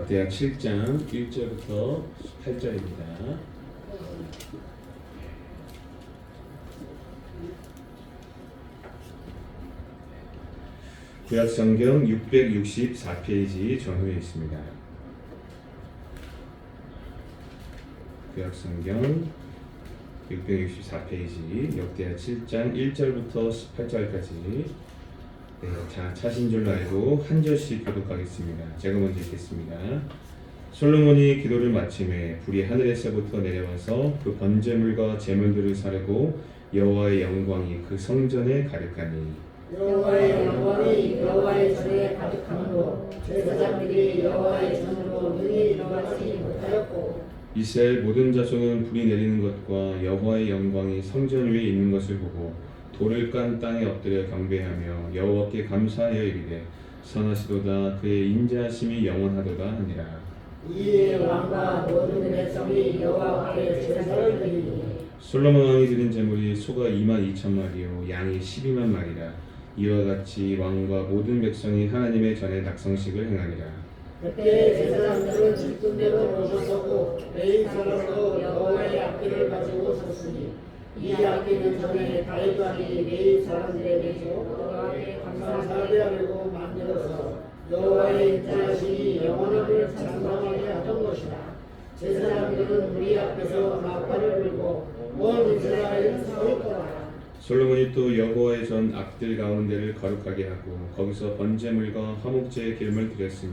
대학 7장 1절부터 8절입니다. 구약 성경 664페이지 전후에 있습니다. 구약 성경 664페이지 역대하 7장 1절부터 18절까지 다 차신 줄 알고 한 절씩 교독하겠습니다. 제가 먼저 읽겠습니다. 솔로몬이 기도를 마침에 불이 하늘에서부터 내려와서 그 번제물과 제물들을 사르고 여호와의 영광이 그 성전에 가득하니 여호와의 영광이 여호와의 전에 가득함으로 제사장들이 여호와의 전으로 능히 들어가지 못하였고 이스라엘 모든 자손은 불이 내리는 것과 여호와의 영광이 성전 위에 있는 것을 보고 돌을 깐 땅에 엎드려 경배하며 여호와께 감사하여 이르되 선하시도다 그의 인자하심이 영원하도다 하니라. 이에 왕과 모든 백성이 여호와 앞에 제사를 드리니 솔로몬 왕이 드린 제물이 소가 22,000마리요 양이 12만마리라. 이와 같이 왕과 모든 백성이 하나님의 전에 낙성식을 행하니라. 그때 제사장들은 직분대로 모셔서고 레위사람도 여호와의 악기를 가지고 섰으니 이 악기는 전에 다윗 왕이 레위 사람들에게 여호와께 감사하려고 만들어서 여호와의 인자하심이 영원함을 찬송하게 하던 것이다. 제사장들은 우리 앞에서 나팔을 불고 온 이스라엘은 서 있더라. 솔로몬이 또 여호와의 전 악들 가운데를 거룩하게 하고 거기서 번제물과 화목제의 기름을 드렸으니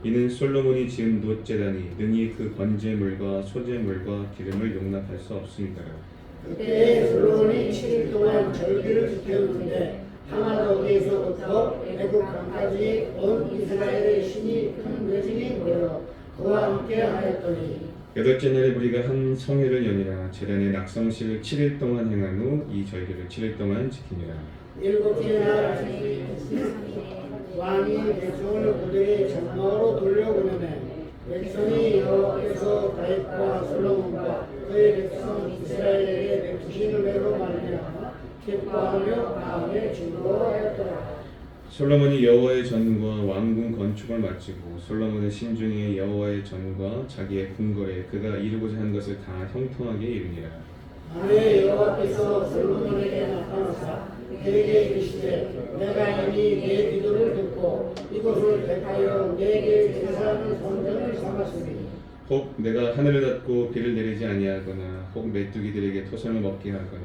이는 솔로몬이 지은 놋제단이 능히 그 번제물과 소제물과 기름을 용납할 수 없습니다. 그때 솔로몬이 7일 동안 절기를 지켰는데 하나더기에서부터 애굽 강까지 온 이스라엘의 신이 큰 외증이 모여 그와 함께 하였더니 여덟째 날에 우리가 한 성회를 여니라. 제단의 낙성식을 7일 동안 행한 후 이 절기를 7일 동안 지키니라. 일곱째 날 왕이 백성을 그들의 장막으로 돌려보내매 백성이 여호와께서 다윗과 솔로몬과 그의 백성 이스라엘에게 베푸신 은혜로 말미암아 기뻐하며 마음에 즐거워하였더라. 솔로몬이 여호와의 전과 왕궁 건축을 마치고 솔로몬의 심중에 여호와의 전과 자기의 궁궐에 그가 이루고자 한 것을 다 형통하게 이루니라. 만에 여호와께서 솔로몬에게 나타나사 그에게 이르시되 내가 이미 내 기도를 듣고 이곳을 택하여 내게 제사하는 성전을 삼았으니 혹 내가 하늘을 닫고 비를 내리지 아니하거나 혹 메뚜기들에게 토성을 먹게 하거나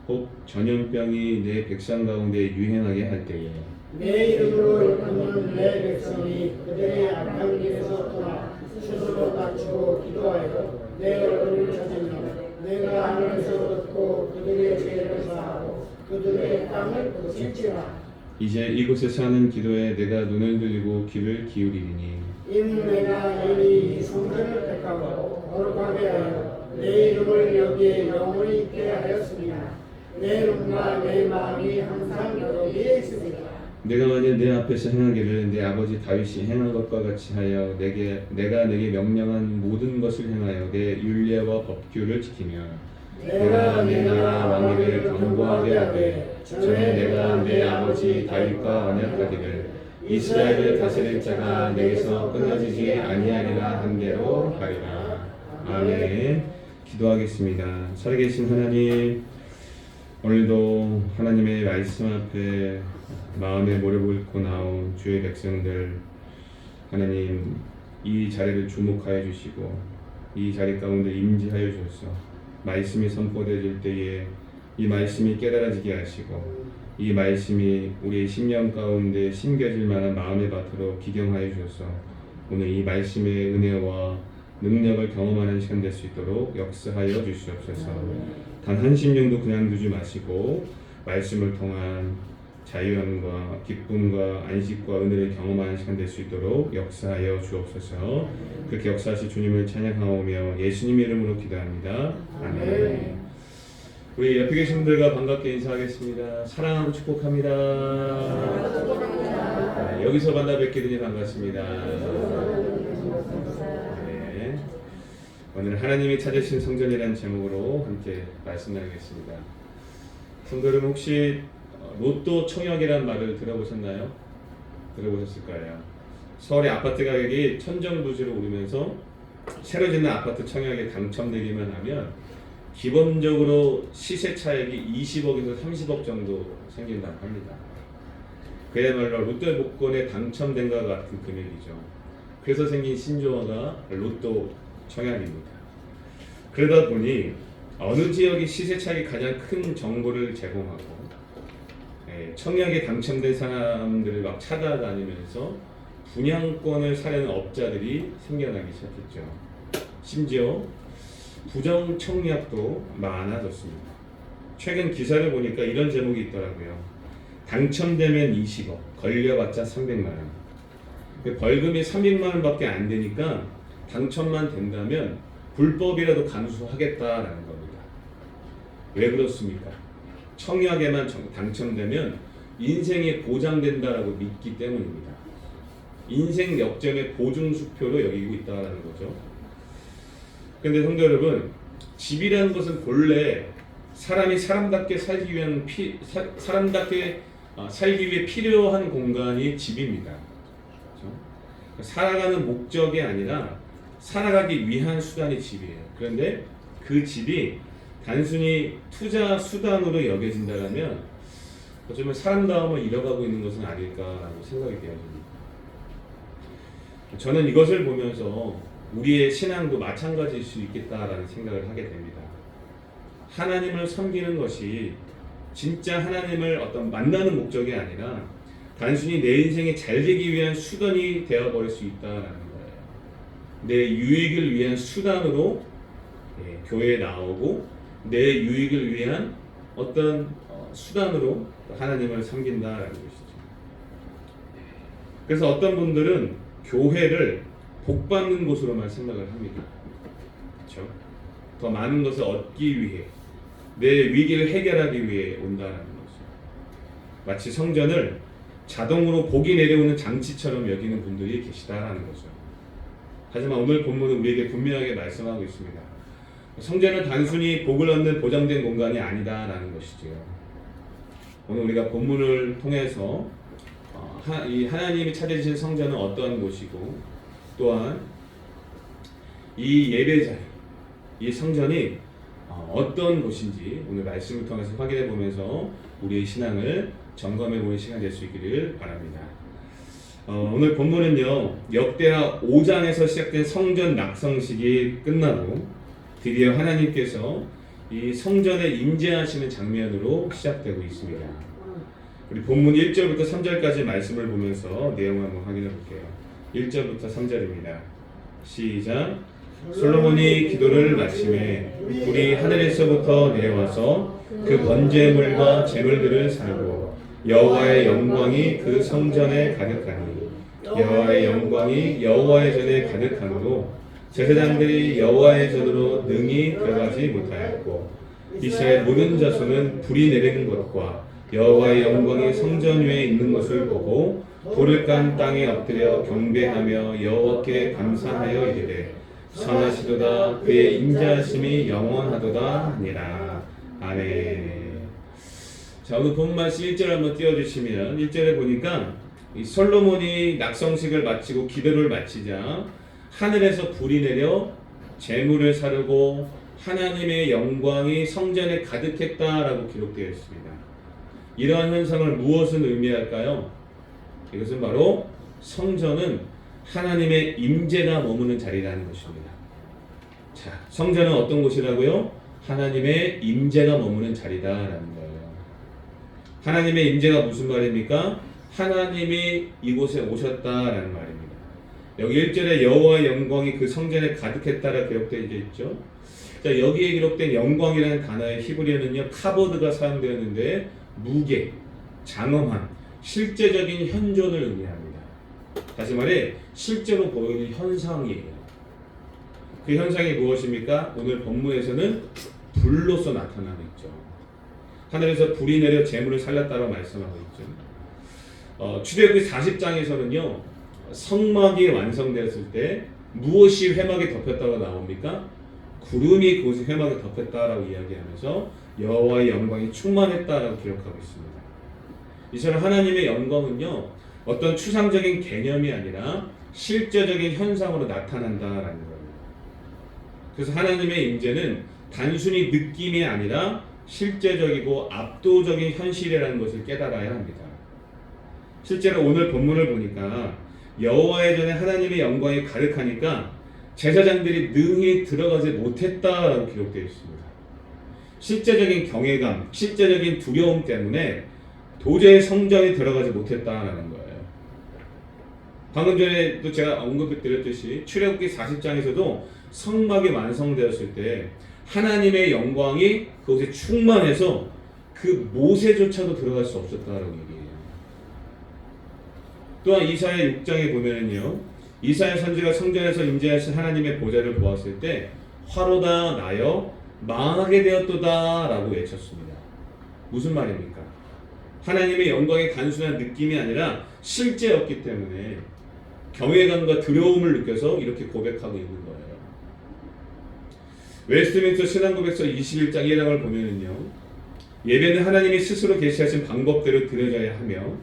혹 전염병이 내 백성 가운데 유행하게 할 때에 내 이름으로 일컫는 내 백성이 그들의 악한 길에서 떠나 스스로 낮추고 기도하여 내 얼굴을 찾으며 내가 하늘에서 듣고 그들의 죄를 사하고 그들의 땅을 고칠지라. 이제 이곳에 사는 기도에 내가 눈을 들고 귀를 기울이리니 이는 내가 이미 이 성전을 택하고 거룩하게 하여 내 이름을 여기에 영원히 있게 하였으니라. 내 눈과 내 마음이 항상 여기에 있으리라. 내가 만일 내 앞에서 행하기를 내 아버지 다윗이 행한 것과 같이 하여 내가 내게 명령한 모든 것을 행하여 내 율례와 법규를 지키며 내가 내 나라 왕위를 견고하게 하되 전에 내가 내 아버지 다윗과 언약하기를 이스라엘을 다스릴 자가 내게서 끊어지지 아니하리라 한 대로 하리라. 아멘. 기도하겠습니다. 살아계신 하나님, 오늘도 하나님의 말씀 앞에 마음의 무릎을 꿇고 나온 주의 백성들, 하나님 이 자리를 주목하여 주시고 이 자리 가운데 임재하여 주셔서 말씀이 선포되어질 때에 이 말씀이 깨달아지게 하시고 이 말씀이 우리의 심령 가운데 심겨질 만한 마음의 밭으로 기경하여 주셔서 오늘 이 말씀의 은혜와 능력을 경험하는 시간 될 수 있도록 역사하여 주시옵소서. 단 한 심령도 그냥 두지 마시고 말씀을 통한 자유함과 기쁨과 안식과 은혜를 경험하는 시간 될 수 있도록 역사하여 주옵소서. 그렇게 역사하실 주님을 찬양하오며 예수님 이름으로 기도합니다. 아멘. 우리 옆에 계신 분들과 반갑게 인사하겠습니다. 사랑하고 축복합니다. 네, 여기서 만나 뵙게 되니 반갑습니다. 네, 오늘 하나님이 찾으신 성전이라는 제목으로 함께 말씀 나누겠습니다. 성도 여러분, 혹시 로또 청약이라는 말을 들어보셨나요? 들어보셨을 거예요. 서울의 아파트 가격이 천정부지로 오르면서 새로 짓는 아파트 청약에 당첨되기만 하면 기본적으로 시세 차익이 20억에서 30억 정도 생긴다고 합니다. 그야말로 로또 복권에 당첨된 것 같은 금액이죠. 그래서 생긴 신조어가 로또 청약입니다. 그러다 보니 어느 지역이 시세 차익이 가장 큰 정보를 제공하고 청약에 당첨된 사람들을 막 찾아다니면서 분양권을 사려는 업자들이 생겨나기 시작했죠. 심지어 부정 청약도 많아졌습니다. 최근 기사를 보니까 이런 제목이 있더라고요. 당첨되면 20억, 걸려봤자 300만 원. 벌금이 300만 원밖에 안 되니까 당첨만 된다면 불법이라도 감수하겠다라는 겁니다. 왜 그렇습니까? 청약에만 당첨되면 인생이 보장된다라고 믿기 때문입니다. 인생 역전의 보증수표로 여기고 있다는 거죠. 그런데 성도 여러분, 집이라는 것은 본래 사람이 사람답게 살기 위한 살기 위해 필요한 공간이 집입니다. 그렇죠? 살아가는 목적이 아니라 살아가기 위한 수단이 집이에요. 그런데 그 집이 단순히 투자 수단으로 여겨진다면 어쩌면 사람다움을 잃어가고 있는 것은 아닐까라고 생각이 되어집니다. 저는 이것을 보면서 우리의 신앙도 마찬가지일 수 있겠다라는 생각을 하게 됩니다. 하나님을 섬기는 것이 진짜 하나님을 어떤 만나는 목적이 아니라 단순히 내 인생이 잘 되기 위한 수단이 되어버릴 수 있다라는 거예요. 내 유익을 위한 수단으로 교회에 나오고 내 유익을 위한 어떤 수단으로 하나님을 섬긴다라는 것이죠. 그래서 어떤 분들은 교회를 복받는 곳으로만 생각을 합니다. 그렇죠? 더 많은 것을 얻기 위해 내 위기를 해결하기 위해 온다는 거죠. 마치 성전을 자동으로 복이 내려오는 장치처럼 여기는 분들이 계시다라는 거죠. 하지만 오늘 본문은 우리에게 분명하게 말씀하고 있습니다. 성전은 단순히 복을 얻는 보장된 공간이 아니다라는 것이죠. 오늘 우리가 본문을 통해서 이 하나님이 차려주신 성전은 어떠한 곳이고 또한 이 예배자리, 이 성전이 어떤 곳인지 오늘 말씀을 통해서 확인해 보면서 우리의 신앙을 점검해 보는 시간 될 수 있기를 바랍니다. 오늘 본문은요, 역대하 5장에서 시작된 성전 낙성식이 끝나고 드디어 하나님께서 이 성전에 임재하시는 장면으로 시작되고 있습니다. 우리 본문 1절부터 3절까지 말씀을 보면서 내용을 한번 확인해 볼게요. 1절부터 3절입니다. 시작. 솔로몬이 기도를 마치매 불이 하늘에서부터 내려와서 그 번제물과 제물들을 사르고 여호와의 영광이 그 성전에 가득하니 여호와의 영광이 여호와의 전에 가득하므로 제사장들이 여호와의 전으로 능히 들어가지 못하였고 이스라엘 모든 자손은 불이 내리는 것과 여호와의 영광이 성전 위에 있는 것을 보고 돌을 깐 땅에 엎드려 경배하며 여호와께 감사하여 이르되 선하시도다 그의 인자하심이 영원하도다 하니라. 아멘. 자, 오늘 본 말씀 1절 한번 띄워주시면 1절에 보니까 이 솔로몬이 낙성식을 마치고 기도를 마치자 하늘에서 불이 내려 재물을 사르고 하나님의 영광이 성전에 가득했다라고 기록되어 있습니다. 이러한 현상을 무엇을 의미할까요? 이것은 바로 성전은 하나님의 임재가 머무는 자리라는 것입니다. 자, 성전은 어떤 곳이라고요? 하나님의 임재가 머무는 자리다라는 거예요. 하나님의 임재가 무슨 말입니까? 하나님이 이곳에 오셨다라는 말입니다. 여기 1절에 여호와의 영광이 그 성전에 가득했다라 기록되어 있죠. 자, 여기에 기록된 영광이라는 단어의 히브리어는요, 카보드가 사용되었는데 무게, 장엄한, 실제적인 현존을 의미합니다. 다시 말해 실제로 보이는 현상이에요. 그 현상이 무엇입니까? 오늘 본문에서는 불로서 나타나고 있죠. 하늘에서 불이 내려 재물을 살렸다고 말씀하고 있죠. 출애굽기 40장에서는요 성막이 완성되었을 때 무엇이 회막에 덮였다고 나옵니까? 구름이 그 회막에 덮였다라고 이야기하면서 여호와의 영광이 충만했다라고 기록하고 있습니다. 이처럼 하나님의 영광은요 어떤 추상적인 개념이 아니라 실제적인 현상으로 나타난다라는 거예요. 그래서 하나님의 임재는 단순히 느낌이 아니라 실제적이고 압도적인 현실이라는 것을 깨달아야 합니다. 실제로 오늘 본문을 보니까 여호와의 전에 하나님의 영광이 가득하니까 제사장들이 능히 들어가지 못했다라고 기록되어 있습니다. 실제적인 경외감, 실제적인 두려움 때문에 도저히 성전에 들어가지 못했다라는 거예요. 방금 전에도 제가 언급드렸듯이 출애굽기 40장에서도 성막이 완성되었을 때 하나님의 영광이 그곳에 충만해서 그 모세조차도 들어갈 수 없었다라고 얘기해요. 또한 이사야 6장에 보면은요, 이사야 선지가 성전에서 임재하신 하나님의 보좌를 보았을 때 화로다 나여 망하게 되었도다 라고 외쳤습니다. 무슨 말입니까? 하나님의 영광이 단순한 느낌이 아니라 실제였기 때문에 경외감과 두려움을 느껴서 이렇게 고백하고 있는 거예요. 웨스트민스터 신앙고백서 21장 1장을 보면은요, 예배는 하나님이 스스로 계시하신 방법대로 드려져야 하며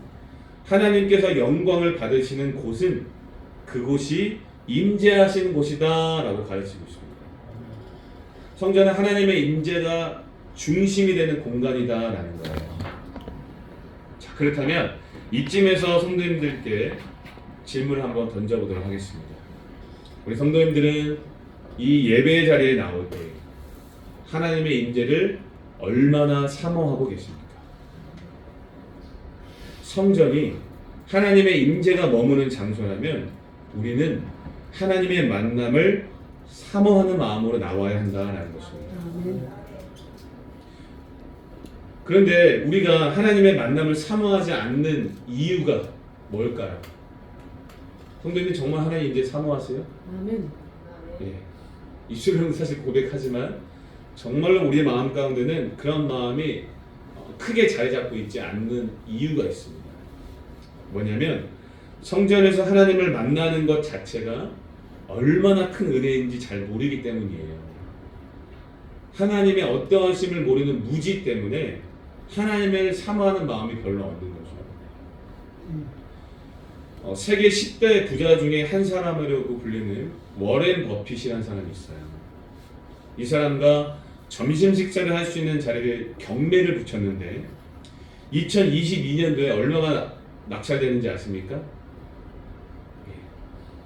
하나님께서 영광을 받으시는 곳은 그곳이 임재하신 곳이다 라고 가르치고 있습니다. 성전은 하나님의 임재가 중심이 되는 공간이다 라는 거예요. 자, 그렇다면 이쯤에서 성도님들께 질문을 한번 던져보도록 하겠습니다. 우리 성도님들은 이 예배의 자리에 나올 때 하나님의 임재를 얼마나 사모하고 계십니까? 성전이 하나님의 임재가 머무는 장소라면 우리는 하나님의 만남을 사모하는 마음으로 나와야 한다는 것입니다. 그런데 우리가 하나님의 만남을 사모하지 않는 이유가 뭘까요? 성도님 정말 하나님 임재 사모하세요? 아멘. 예. 입술로는 사실 고백하지만 정말로 우리의 마음 가운데는 그런 마음이 크게 자리 잡고 있지 않는 이유가 있습니다. 뭐냐면 성전에서 하나님을 만나는 것 자체가 얼마나 큰 은혜인지 잘 모르기 때문이에요. 하나님의 어떠하심을 모르는 무지 때문에 하나님을 사모하는 마음이 별로 없는 거죠. 세계 10대 부자 중에 한 사람이라고 불리는 워렌 버핏이라는 사람이 있어요. 이 사람과 점심 식사를 할 수 있는 자리를 경매를 붙였는데 2022년도에 얼마가 낙찰되는지 아십니까?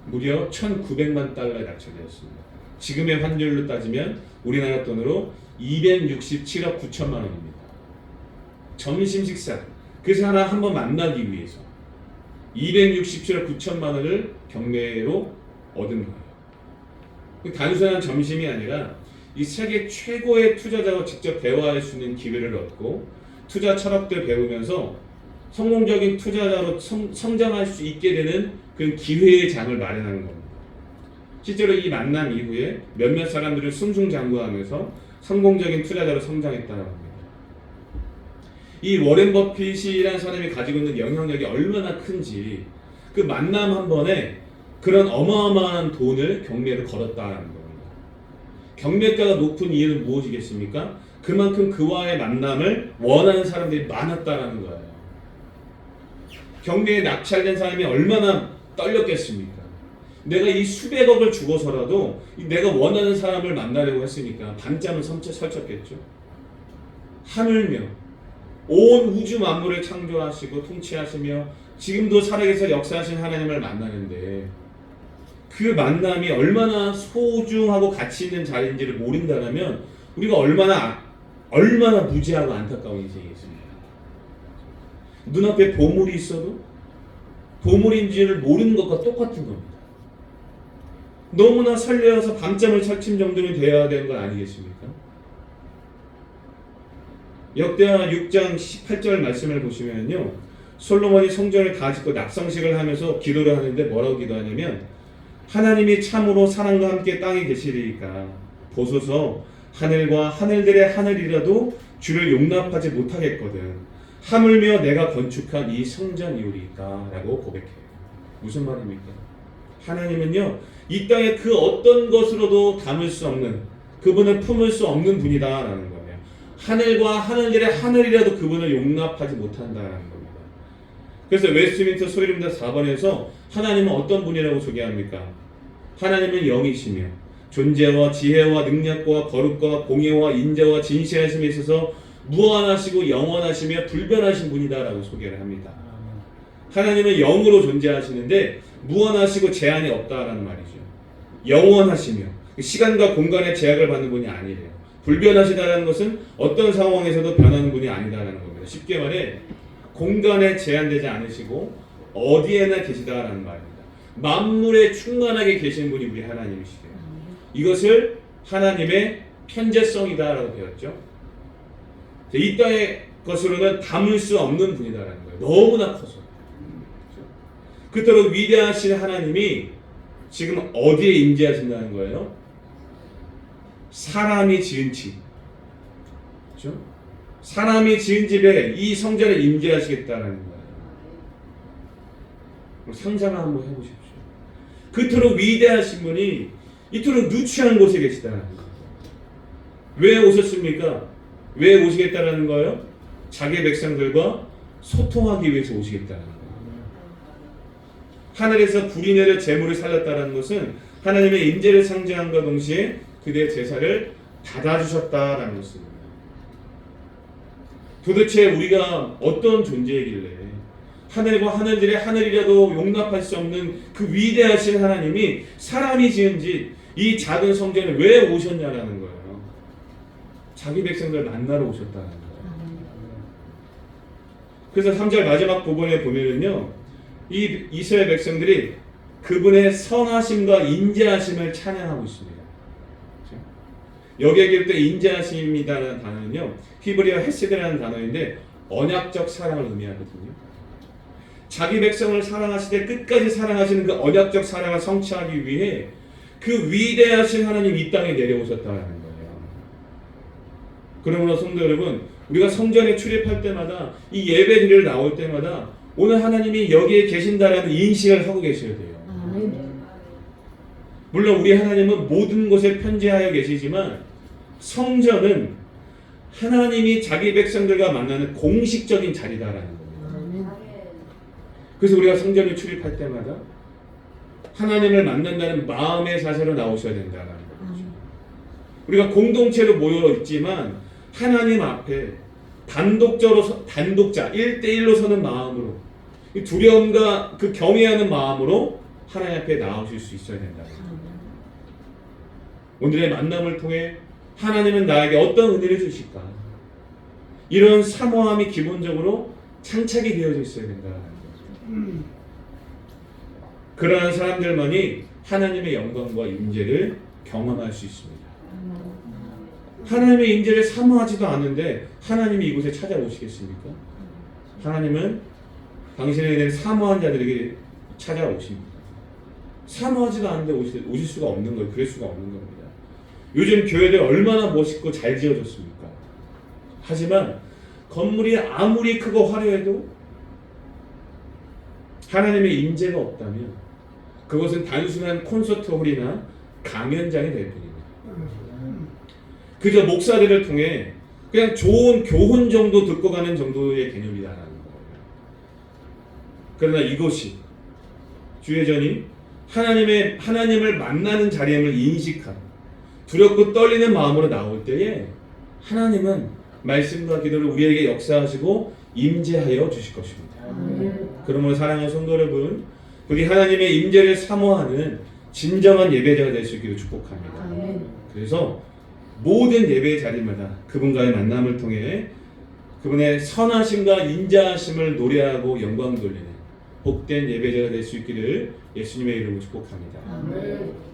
무려 1,900만 달러에 낙찰되었습니다. 지금의 환율로 따지면 우리나라 돈으로 267억 9천만 원입니다. 점심 식사, 그 사람 한번 만나기 위해서 267억 9천만 원을 경매로 얻은 거예요. 단순한 점심이 아니라 이 세계 최고의 투자자와 직접 대화할 수 있는 기회를 얻고 투자 철학들 배우면서 성공적인 투자자로 성장할 수 있게 되는 그런 기회의 장을 마련하는 겁니다. 실제로 이 만남 이후에 몇몇 사람들을 승승장구하면서 성공적인 투자자로 성장했다고 합니다. 이 워렌 버핏이라는 사람이 가지고 있는 영향력이 얼마나 큰지 그 만남 한 번에 그런 어마어마한 돈을 경매를 걸었다는 겁니다. 경매가가 높은 이유는 무엇이겠습니까? 그만큼 그와의 만남을 원하는 사람들이 많았다는 거예요. 경매에 낙찰된 사람이 얼마나 떨렸겠습니까? 내가 이 수백억을 주고서라도 내가 원하는 사람을 만나려고 했으니까 밤잠을 설쳤겠죠. 하늘며 온 우주 만물을 창조하시고 통치하시며 지금도 살아계셔 역사하신 하나님을 만나는데 그 만남이 얼마나 소중하고 가치 있는 자리인지를 모른다면 우리가 얼마나 무지하고 안타까운 인생이겠습니까? 눈앞에 보물이 있어도 보물인지를 모르는 것과 똑같은 겁니다. 너무나 설레어서 밤잠을 설친 정도는 되어야 되는 건 아니겠습니까? 역대하 6장 18절 말씀을 보시면요, 솔로몬이 성전을 다 짓고 낙성식을 하면서 기도를 하는데 뭐라고 기도하냐면 하나님이 참으로 사랑과 함께 땅에 계시리이까 보소서 하늘과 하늘들의 하늘이라도 주를 용납하지 못하겠거든 하물며 내가 건축한 이 성전이오리까 라고 고백해요. 무슨 말입니까? 하나님은요 이 땅에 그 어떤 것으로도 담을 수 없는, 그분을 품을 수 없는 분이다 라는 거예요. 하늘과 하늘들의 하늘이라도 그분을 용납하지 못한다는 겁니다. 그래서 웨스트민스터 소리림당 4번에서 하나님은 어떤 분이라고 소개합니까? 하나님은 영이시며 존재와 지혜와 능력과 거룩과 공의와 인자와 진실하심에 있어서 무한하시고 영원하시며 불변하신 분이다라고 소개를 합니다. 하나님은 영으로 존재하시는데 무한하시고 제한이 없다라는 말이죠. 영원하시며 시간과 공간의 제약을 받는 분이 아니래요. 불변하시다라는 것은 어떤 상황에서도 변하는 분이 아니다라는 겁니다. 쉽게 말해 공간에 제한되지 않으시고 어디에나 계시다라는 말입니다. 만물에 충만하게 계신 분이 우리 하나님이시래요. 이것을 하나님의 편재성이다라고 배웠죠. 이 땅의 것으로는 담을 수 없는 분이다라는 거예요. 너무나 커서. 그토록 위대하신 하나님이 지금 어디에 임재하신다는 거예요? 사람이 지은 집. 그렇죠? 사람이 지은 집에 이 성전에 임재하시겠다라는 거예요. 상상을 한번 해보십시오. 그토록 위대하신 분이 이토록 누추한 곳에 계시다는 거예요. 왜 오셨습니까? 왜 오시겠다라는 거예요? 자기 백성들과 소통하기 위해서 오시겠다는 거예요. 하늘에서 불이 내려 재물을 살렸다는 것은 하나님의 임재를 상징함과 동시에 그들의 제사를 받아주셨다라는 것입니다. 도대체 우리가 어떤 존재이길래 하늘과 하늘들의 하늘이라도 용납할 수 없는 그 위대하신 하나님이 사람이 지은 집 이 작은 성전에 왜 오셨냐라는 거예요. 자기 백성들 만나러 오셨다는 거예요. 그래서 3절 마지막 부분에 보면은요, 이 이스라엘 백성들이 그분의 선하심과 인자하심을 찬양하고 있습니다. 여기에 기록된 인자하심이라는 단어는요, 히브리어 헤세드라는 단어인데 언약적 사랑을 의미하거든요. 자기 백성을 사랑하시되 끝까지 사랑하시는 그 언약적 사랑을 성취하기 위해 그 위대하신 하나님 이 땅에 내려오셨다는 거예요. 그러므로 성도 여러분, 우리가 성전에 출입할 때마다 이 예배 드리러 나올 때마다 오늘 하나님이 여기에 계신다라는 인식을 하고 계셔야 돼요. 물론 우리 하나님은 모든 곳에 편재하여 계시지만 성전은 하나님이 자기 백성들과 만나는 공식적인 자리다라는 겁니다. 그래서 우리가 성전에 출입할 때마다 하나님을 만난다는 마음의 자세로 나오셔야 된다는 거죠. 우리가 공동체로 모여 있지만 하나님 앞에 단독자 1대1로 서는 마음으로 두려움과 그 경외하는 마음으로 하나님 앞에 나오실 수 있어야 된다는 거죠. 오늘의 만남을 통해 하나님은 나에게 어떤 은혜를 주실까? 이런 사모함이 기본적으로 창착이 되어져 있어야 된다는 거죠. 그러한 사람들만이 하나님의 영광과 임재를 경험할 수 있습니다. 하나님의 임재를 사모하지도 않는데 하나님이 이곳에 찾아오시겠습니까? 하나님은 당신에 대한 사모한 자들에게 찾아오십니다. 사모하지도 않는데 오실 수가 없는 거예요. 그럴 수가 없는 겁니다. 요즘 교회들 얼마나 멋있고 잘 지어졌습니까? 하지만 건물이 아무리 크고 화려해도 하나님의 임재가 없다면 그것은 단순한 콘서트홀이나 강연장이 될 뿐입니다. 그저 목사들을 통해 그냥 좋은 교훈 정도 듣고 가는 정도의 개념이다라는 거예요. 그러나 이것이 주의전이 하나님을 만나는 자리임을 인식하고 두렵고 떨리는 마음으로 나올 때에 하나님은 말씀과 기도를 우리에게 역사하시고 임재하여 주실 것입니다. 그러므로 사랑하는 성도 여러분, 우리 하나님의 임재를 사모하는 진정한 예배자가 될 수 있기를 축복합니다. 그래서 모든 예배의 자리마다 그분과의 만남을 통해 그분의 선하심과 인자하심을 노래하고 영광 돌리는 복된 예배자가 될 수 있기를 예수님의 이름으로 축복합니다.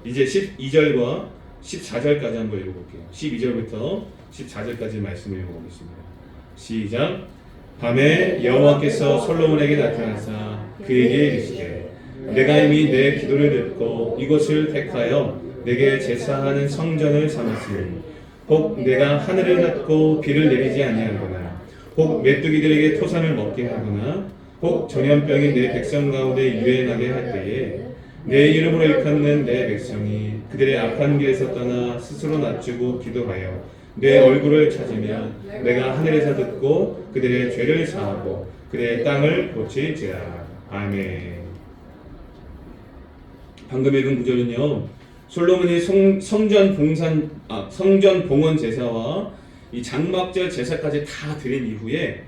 이제 12절과 14절까지 한번 읽어볼게요. 12절부터 14절까지 말씀을 읽어보겠습니다. 시작. 밤에 여호와께서 솔로몬에게 나타나사 그에게 이르시되 내가 이미 내 기도를 듣고 이곳을 택하여 내게 제사하는 성전을 삼았으니 혹 내가 하늘을 닫고 비를 내리지 아니하거나 혹 메뚜기들에게 토산을 먹게 하거나 혹 전염병이 내 백성 가운데 유행하게 할 때에 내 이름으로 일컫는 내 백성이 그들의 악한 길에서 떠나 스스로 낮추고 기도하여 내 얼굴을 찾으면 내가 하늘에서 듣고 그들의 죄를 사하고 그의 땅을 고칠지라. 아멘. 방금 읽은 구절은요, 솔로몬이 성전 봉헌 제사와 이 장막절 제사까지 다 드린 이후에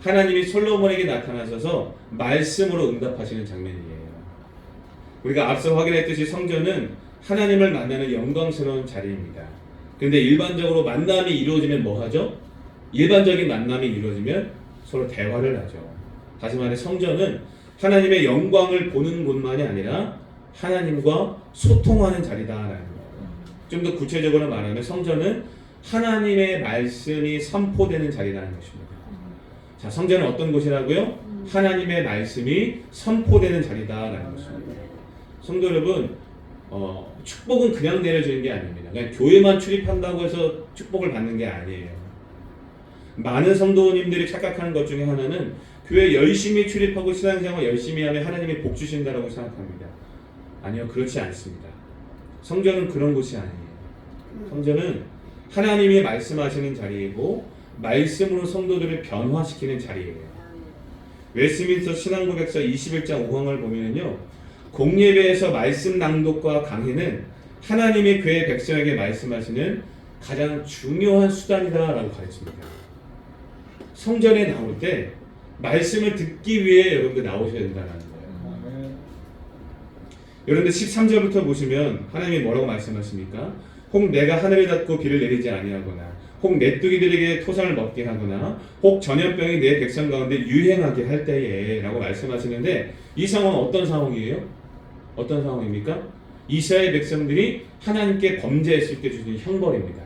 하나님이 솔로몬에게 나타나셔서 말씀으로 응답하시는 장면이에요. 우리가 앞서 확인했듯이 성전은 하나님을 만나는 영광스러운 자리입니다. 그런데 일반적으로 만남이 이루어지면 뭐 하죠? 일반적인 만남이 이루어지면 서로 대화를 하죠. 다시 말해 성전은 하나님의 영광을 보는 곳만이 아니라 하나님과 소통하는 자리다라는 거예요. 좀 더 구체적으로 말하면 성전은 하나님의 말씀이 선포되는 자리라는 것입니다. 자, 성전은 어떤 곳이라고요? 하나님의 말씀이 선포되는 자리다라는 것입니다. 성도 여러분, 축복은 그냥 내려지는 게 아닙니다. 그냥 교회만 출입한다고 해서 축복을 받는 게 아니에요. 많은 성도님들이 착각하는 것 중에 하나는 교회 열심히 출입하고 신앙생활 열심히 하면 하나님이 복 주신다라고 생각합니다. 아니요, 그렇지 않습니다. 성전은 그런 곳이 아니에요. 성전은 하나님이 말씀하시는 자리이고 말씀으로 성도들을 변화시키는 자리예요. 웨스트민스터 신앙고백서 21장 5항을 보면요, 공예배에서 말씀 낭독과 강해는 하나님의 교회 백성에게 말씀하시는 가장 중요한 수단이다라고 가르칩니다. 성전에 나올 때 말씀을 듣기 위해 여러분들 나오셔야 된다는 거예요. 여러분들 13절부터 보시면 하나님이 뭐라고 말씀하십니까? 혹 내가 하늘을 닫고 비를 내리지 아니하거나 혹 메뚜기들에게 토산을 먹게 하거나 혹 전염병이 내 백성 가운데 유행하게 할 때에 라고 말씀하시는데, 이 상황은 어떤 상황이에요? 어떤 상황입니까? 이스라엘 백성들이 하나님께 범죄했을 때 주시는 형벌입니다.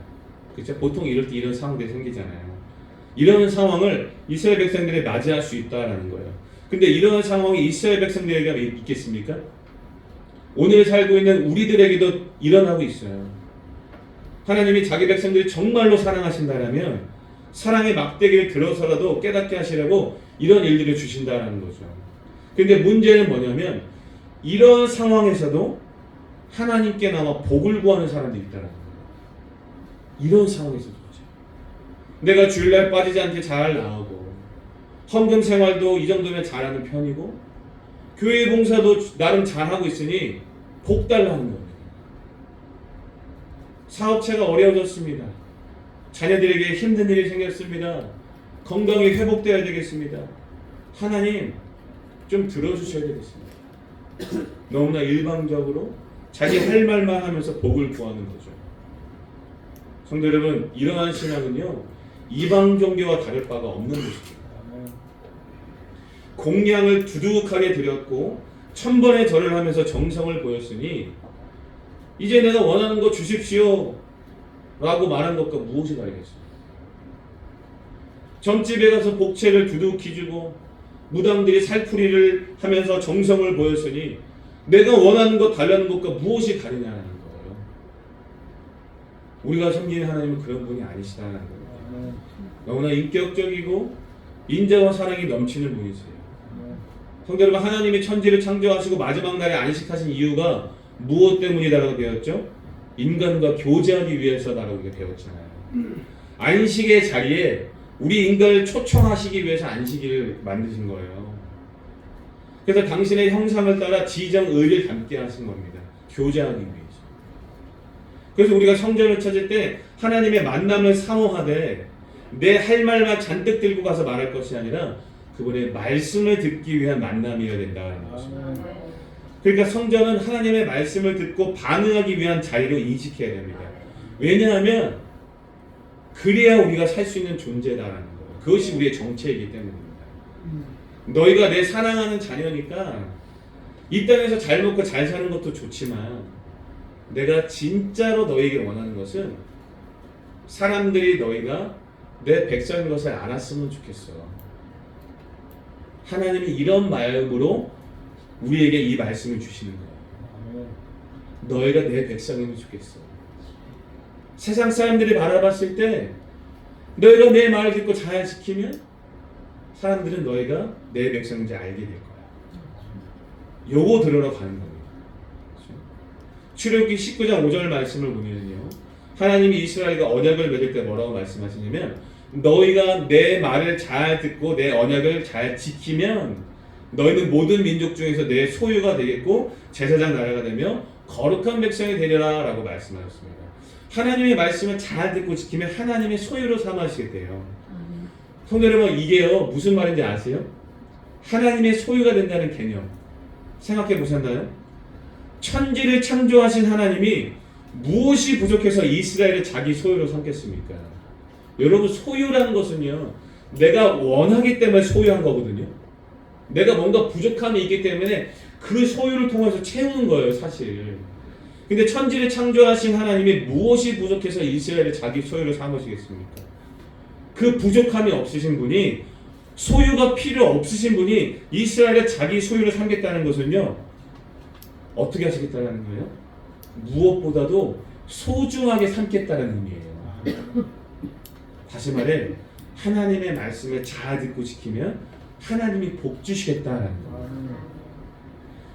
그렇죠? 보통 이럴 때 이런 상황들이 생기잖아요. 이런 상황을 이스라엘 백성들이 맞이할 수 있다라는 거예요. 근데 이런 상황이 이스라엘 백성들에게 있겠습니까? 오늘 살고 있는 우리들에게도 일어나고 있어요. 하나님이 자기 백성들이 정말로 사랑하신다면 사랑의 막대기를 들어서라도 깨닫게 하시려고 이런 일들을 주신다는 거죠. 근데 문제는 뭐냐면 이런 상황에서도 하나님께 나와 복을 구하는 사람들이 있다는 거예요. 이런 상황에서도 내가 주일날 빠지지 않게 잘 나오고 헌금 생활도 이 정도면 잘하는 편이고 교회 봉사도 나름 잘하고 있으니 복 달라는 겁니다. 사업체가 어려워졌습니다. 자녀들에게 힘든 일이 생겼습니다. 건강이 회복되어야 되겠습니다. 하나님 좀 들어주셔야 되겠습니다. 너무나 일방적으로 자기 할 말만 하면서 복을 구하는 거죠. 성도 여러분, 이러한 신앙은요, 이방 종교와 다를 바가 없는 것입니다. 공양을 두둑하게 드렸고 1000번의 절을 하면서 정성을 보였으니 이제 내가 원하는 거 주십시오 라고 말한 것과 무엇이 다르겠습니까? 점집에 가서 복채를 두둑히 주고 무당들이 살풀이를 하면서 정성을 보였으니 내가 원하는 것 달라는 것과 무엇이 다르냐는 거예요. 우리가 섬기는 하나님은 그런 분이 아니시다는 거예요. 너무나 인격적이고 인자와 사랑이 넘치는 분이세요. 성도 여러분, 하나님이 천지를 창조하시고 마지막 날에 안식하신 이유가 무엇 때문이다라고 배웠죠? 인간과 교제하기 위해서다라고 배웠잖아요. 안식의 자리에 우리 인간을 초청하시기 위해서 안식일을 만드신 거예요. 그래서 당신의 형상을 따라 지정의를 담게 하신 겁니다. 교제하기 위해서. 그래서 우리가 성전을 찾을 때 하나님의 만남을 사모하되 내 할 말만 잔뜩 들고 가서 말할 것이 아니라 그분의 말씀을 듣기 위한 만남이어야 된다는 것입니다. 그러니까 성전은 하나님의 말씀을 듣고 반응하기 위한 자리로 인식해야 됩니다. 왜냐하면 그래야 우리가 살 수 있는 존재다라는 거예요. 그것이 우리의 정체이기 때문입니다. 너희가 내 사랑하는 자녀니까 이 땅에서 잘 먹고 잘 사는 것도 좋지만 내가 진짜로 너희에게 원하는 것은 사람들이 너희가 내 백성인 것을 알았으면 좋겠어. 하나님이 이런 마음으로 우리에게 이 말씀을 주시는 거예요. 너희가 내 백성이면 좋겠어. 세상 사람들이 바라봤을 때 너희가 내 말을 듣고 잘 지키면 사람들은 너희가 내 백성인지 알게 될 거야. 요거 들으러 가는 겁니다. 출애굽기 19장 5절 말씀을 보면요, 하나님이 이스라엘과 언약을 맺을 때 뭐라고 말씀하시냐면 너희가 내 말을 잘 듣고 내 언약을 잘 지키면 너희는 모든 민족 중에서 내 소유가 되겠고 제사장 나라가 되며 거룩한 백성이 되리라 라고 말씀하셨습니다. 하나님의 말씀을 잘 듣고 지키면 하나님의 소유로 삼으시겠대요. 성도 여러분, 이게요 무슨 말인지 아세요? 하나님의 소유가 된다는 개념 생각해 보셨나요? 천지를 창조하신 하나님이 무엇이 부족해서 이스라엘을 자기 소유로 삼겠습니까? 여러분, 소유라는 것은요 내가 원하기 때문에 소유한 거거든요. 내가 뭔가 부족함이 있기 때문에 그 소유를 통해서 채우는 거예요, 사실. 근데 천지를 창조하신 하나님이 무엇이 부족해서 이스라엘을 자기 소유로 삼으시겠습니까? 그 부족함이 없으신 분이, 소유가 필요 없으신 분이 이스라엘을 자기 소유로 삼겠다는 것은요 어떻게 하시겠다는 거예요? 무엇보다도 소중하게 삼겠다는 의미예요. 다시 말해, 하나님의 말씀을 잘 듣고 지키면 하나님이 복 주시겠다라는 거예요.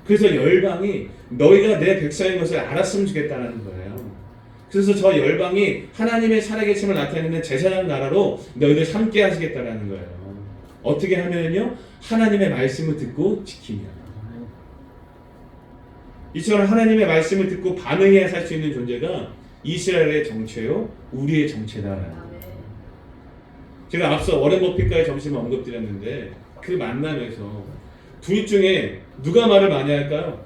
그래서 열방이 너희가 내 백성인 것을 알았으면 좋겠다는 거예요. 그래서 저 열방이 하나님의 살아계심을 나타내는 제사장 나라로 너희들 삼게 하시겠다는 거예요. 어떻게 하면요? 하나님의 말씀을 듣고 지키면. 이처럼 하나님의 말씀을 듣고 반응해야 살 수 있는 존재가 이스라엘의 정체요, 우리의 정체다라는 거예요. 제가 앞서 워렌 버핏과의 점심을 언급드렸는데 그 만남에서 둘 중에 누가 말을 많이 할까요?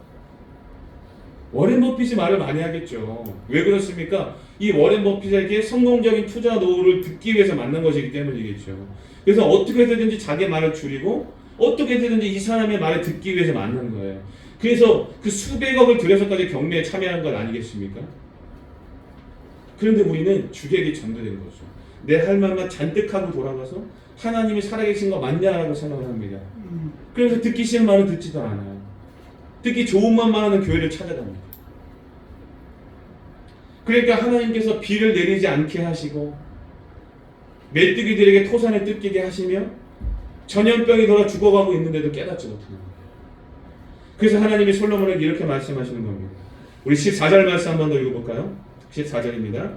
워렌 버핏이 말을 많이 하겠죠. 왜 그렇습니까? 이 워렌 버핏에게 성공적인 투자 노후를 듣기 위해서 만난 것이기 때문이겠죠. 그래서 어떻게 해서든지 자기 말을 줄이고 어떻게 해서든지 이 사람의 말을 듣기 위해서 만난 거예요. 그래서 그 수백억을 들여서까지 경매에 참여한 건 아니겠습니까? 그런데 우리는 주객이 전도된 거죠. 내 할 말만 잔뜩 하고 돌아가서 하나님이 살아계신 거 맞냐라고 생각을 합니다. 그래서 듣기 싫은 말은 듣지도 않아요. 듣기 좋은 말만 하는 교회를 찾아갑니다. 그러니까 하나님께서 비를 내리지 않게 하시고 메뚜기들에게 토산을 뜯기게 하시며 전염병이 돌아 죽어가고 있는데도 깨닫지 못하는 거예요. 그래서 하나님이 솔로몬에게 이렇게 말씀하시는 겁니다. 우리 14절 말씀 한 번 더 읽어볼까요? 14절입니다.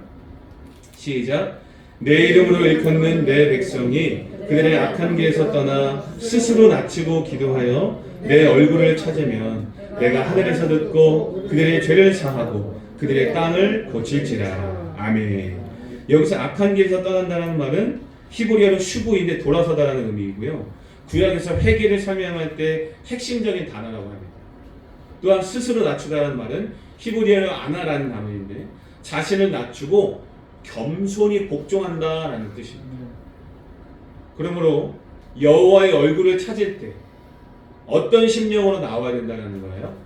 시작. 내 이름으로 일컫는 내 백성이 그들의 악한 길에서 떠나 스스로 낮추고 기도하여 내 얼굴을 찾으면 내가 하늘에서 듣고 그들의 죄를 사하고 그들의 땅을 고칠지라. 아멘. 여기서 악한 길에서 떠난다는 말은 히브리어로 슈부인데 돌아서다라는 의미이고요. 구약에서 회개를 설명할 때 핵심적인 단어라고 합니다. 또한 스스로 낮추다라는 말은 히브리어로 아나라는 단어인데 자신을 낮추고 겸손히 복종한다라는 뜻입니다. 그러므로 여호와의 얼굴을 찾을 때 어떤 심령으로 나와야 된다는 거예요?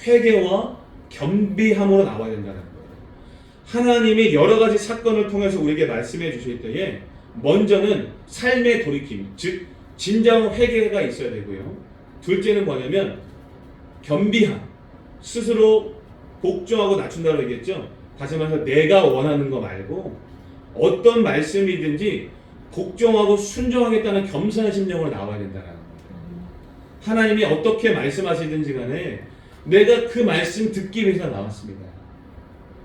회개와 겸비함으로 나와야 된다는 거예요. 하나님이 여러 가지 사건을 통해서 우리에게 말씀해 주실 때에 먼저는 삶의 돌이킴, 즉 진정 회개가 있어야 되고요. 둘째는 뭐냐면 겸비함, 스스로 복종하고 낮춘다고 얘기했죠. 다시 말해서 내가 원하는 거 말고 어떤 말씀이든지 복종하고 순종하겠다는 겸손한 심령으로 나와야 된다는 거예요. 하나님이 어떻게 말씀하시든지 간에 내가 그 말씀 듣기 위해서 나왔습니다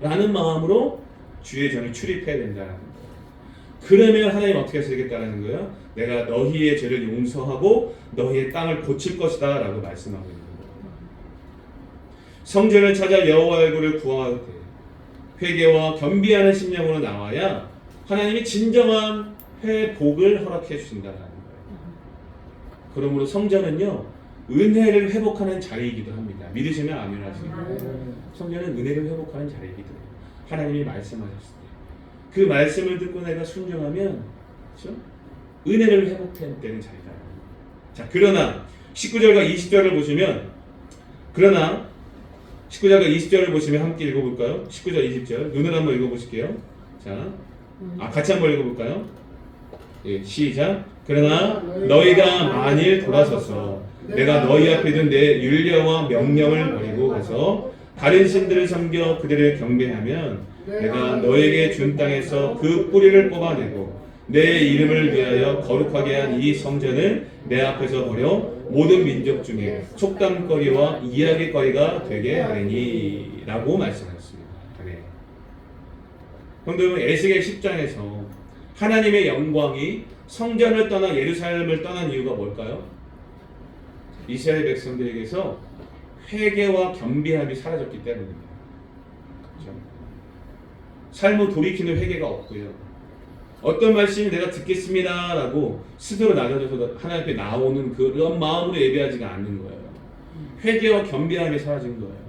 라는 마음으로 주의 전에 출입해야 된다는 거예요. 그러면 하나님 어떻게 하시겠다는 거예요? 내가 너희의 죄를 용서하고 너희의 땅을 고칠 것이다 라고 말씀하고 있는 거예요. 성전을 찾아 여호와의 얼굴을 구하되 회개와 겸비하는 심령으로 나와야 하나님이 진정한 회복을 허락해 주신다는 거예요. 그러므로 성전은요 은혜를 회복하는 자리이기도 합니다. 믿으시면 아멘 하시고 성전은 은혜를 회복하는 자리이기도 해요. 하나님이 말씀하셨을 때 그 말씀을 듣고 내가 순종하면 그렇죠? 은혜를 회복되는 자리다. 자, 그러나 19절과 20절을 보시면 그러나 19절과 20절을 보시면 함께 읽어볼까요? 19절 20절 눈을 한번 읽어보실게요. 자, 같이 한번 읽어볼까요? 예, 시작. 그러나 너희가 만일 돌아서서 내가 너희 앞에 둔 내 율례와 명령을 버리고 가서 다른 신들을 섬겨 그들을 경배하면 내가 너에게 준 땅에서 그 뿌리를 뽑아내고 내 이름을 위하여 거룩하게 한 이 성전을 내 앞에서 버려 모든 민족 중에 촉담거리와 이야기거리가 되게 하리니 라고 말씀하셨습니다. 네. 여러분, 에스겔 10장에서 하나님의 영광이 성전을 떠나 예루살렘을 떠난 이유가 뭘까요? 이스라엘 백성들에게서 회개와 겸비함이 사라졌기 때문입니다. 그렇죠? 삶을 돌이키는 회개가 없고요. 어떤 말씀이 내가 듣겠습니다 라고 스스로 낮아져서 하나님 앞에 나오는 그런 마음으로 예배하지가 않는 거예요. 회개와 겸비함이 사라진 거예요.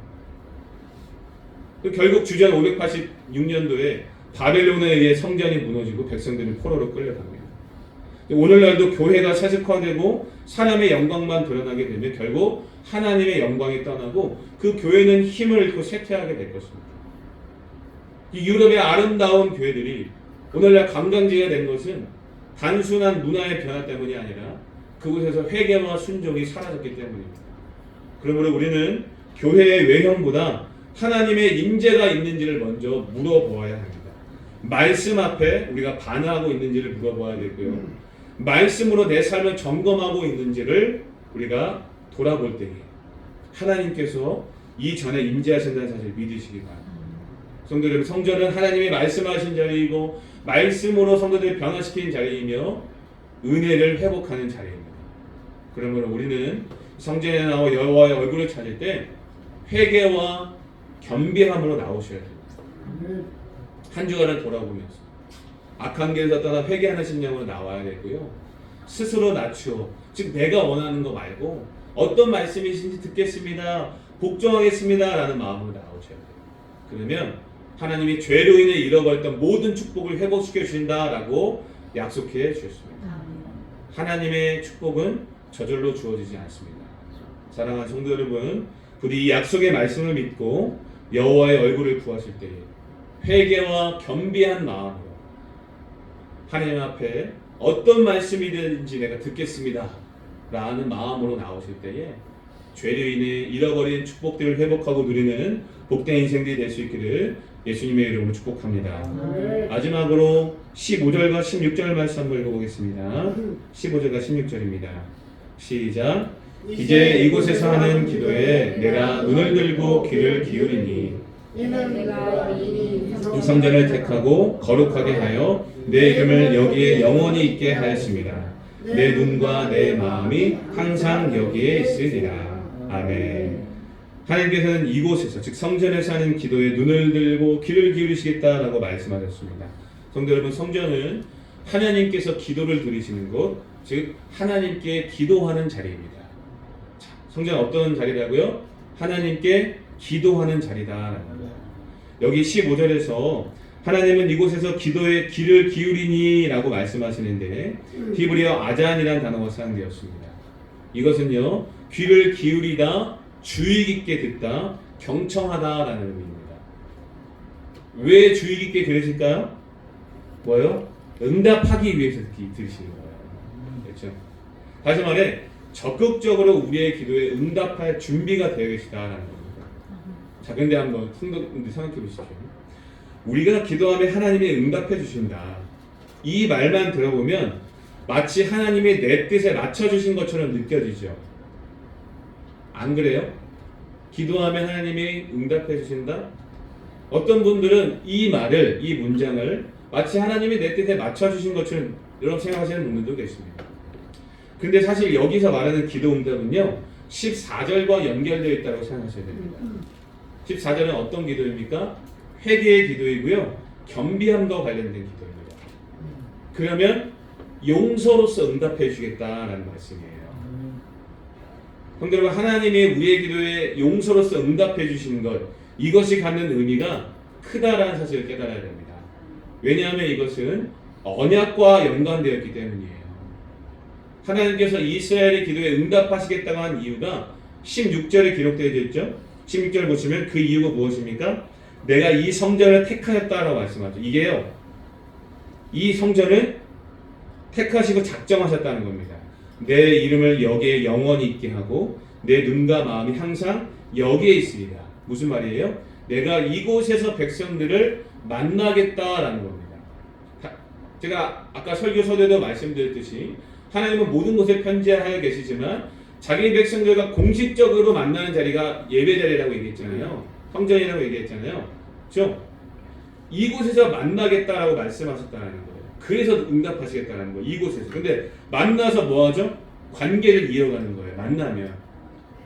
결국 주전 586년도에 바벨론에 의해 성전이 무너지고 백성들은 포로로 끌려갑니다. 오늘날도 교회가 세습화되고 사람의 영광만 드러나게 되면 결국 하나님의 영광이 떠나고 그 교회는 힘을 잃고 쇠퇴하게 될 것입니다. 이 유럽의 아름다운 교회들이 오늘날 관광지가 된 것은 단순한 문화의 변화 때문이 아니라 그곳에서 회개와 순종이 사라졌기 때문입니다. 그러므로 우리는 교회의 외형보다 하나님의 임재가 있는지를 먼저 물어보아야 합니다. 말씀 앞에 우리가 반응하고 있는지를 물어봐야 되고요. 말씀으로 내 삶을 점검하고 있는지를 우리가 돌아볼 때에 하나님께서 이전에 임재하신다는 사실을 믿으시기 바랍니다. 성도 여러분, 성전은 하나님이 말씀하신 자리이고 말씀으로 성도들을 변화시키는 자리이며 은혜를 회복하는 자리입니다. 그러므로 우리는 성전에 나와 여호와의 얼굴을 찾을 때 회개와 겸비함으로 나오셔야 됩니다. 한 주간을 돌아보면서 악한 길에서 떠나 회개하는 심령으로 나와야 되고요. 스스로 낮추어, 즉 내가 원하는 거 말고 어떤 말씀이신지 듣겠습니다, 복종하겠습니다 라는 마음으로 나오셔야 돼요. 그러면 하나님이 죄로 인해 잃어버렸던 모든 축복을 회복시켜 주신다라고 약속해 주셨습니다. 하나님의 축복은 저절로 주어지지 않습니다. 사랑하는 성도 여러분, 부디 이 약속의 말씀을 믿고 여호와의 얼굴을 구하실 때에 회개와 겸비한 마음으로 하나님 앞에 어떤 말씀이든지 내가 듣겠습니다 라는 마음으로 나오실 때에 죄로 인해 잃어버린 축복들을 회복하고 누리는 복된 인생들이 될 수 있기를 예수님의 이름으로 축복합니다. 마지막으로 15절과 16절 말씀 한번 읽어보겠습니다. 15절과 16절입니다. 시작. 이제 이곳에서 하는 기도에 내가 눈을 들고 귀를 기울이니 이 성전을 택하고 거룩하게 하여 내 이름을 여기에 영원히 있게 하였습니다. 내 눈과 내 마음이 항상 여기에 있으리라. 아멘. 하나님께서는 이곳에서, 즉 성전에서 하는 기도에 눈을 들고 귀를 기울이시겠다라고 말씀하셨습니다. 성도 여러분, 성전은 하나님께서 기도를 들으시는 곳, 즉 하나님께 기도하는 자리입니다. 자, 성전은 어떤 자리라고요? 하나님께 기도하는 자리다라는 거예요. 여기 15절에서 하나님은 이곳에서 기도에 귀를 기울이니 라고 말씀하시는데 히브리어 아잔이라는 단어가 사용되었습니다. 이것은요, 귀를 기울이다, 주의 깊게 듣다, 경청하다라는 의미입니다. 왜 주의 깊게 들으실까요? 뭐요? 응답하기 위해서 들으시는 거예요. 그렇죠? 다시 말해 적극적으로 우리의 기도에 응답할 준비가 되어 계시다라는 겁니다. 자, 근데 한번 성도분들 생각해 보십시오. 우리가 기도하면 하나님이 응답해 주신다. 이 말만 들어보면 마치 하나님이 내 뜻에 맞춰주신 것처럼 느껴지죠. 안 그래요? 기도하면 하나님이 응답해 주신다? 어떤 분들은 이 말을, 이 문장을 마치 하나님이 내 뜻에 맞춰주신 것처럼 여러분 생각하시는 분들도 계십니다. 근데 사실 여기서 말하는 기도 응답은요 14절과 연결되어 있다고 생각하셔야 됩니다. 14절은 어떤 기도입니까? 회개의 기도이고요, 겸비함과 관련된 기도입니다. 그러면 용서로서 응답해 주겠다라는 말씀이에요. 성도 여러분, 하나님이 우리의 기도에 용서로서 응답해 주시는 것, 이것이 갖는 의미가 크다라는 사실을 깨달아야 됩니다. 왜냐하면 이것은 언약과 연관되어 있기 때문이에요. 하나님께서 이스라엘의 기도에 응답하시겠다고 한 이유가 16절에 기록되어 있죠. 16절 보시면 그 이유가 무엇입니까? 내가 이 성전을 택하였다라고 말씀하죠. 이게요, 이 성전을 택하시고 작정하셨다는 겁니다. 내 이름을 여기에 영원히 있게 하고 내 눈과 마음이 항상 여기에 있으리라. 무슨 말이에요? 내가 이곳에서 백성들을 만나겠다라는 겁니다. 제가 아까 설교 서두에도 말씀드렸듯이 하나님은 모든 곳에 편지하여 계시지만 자기 백성들과 공식적으로 만나는 자리가 예배 자리라고 얘기했잖아요. 성전이라고 얘기했잖아요. 그렇죠? 이곳에서 만나겠다라고 말씀하셨다는 거예요. 그래서 응답하시겠다는 거예요. 이곳에서. 근데 만나서 뭐 하죠? 관계를 이어가는 거예요.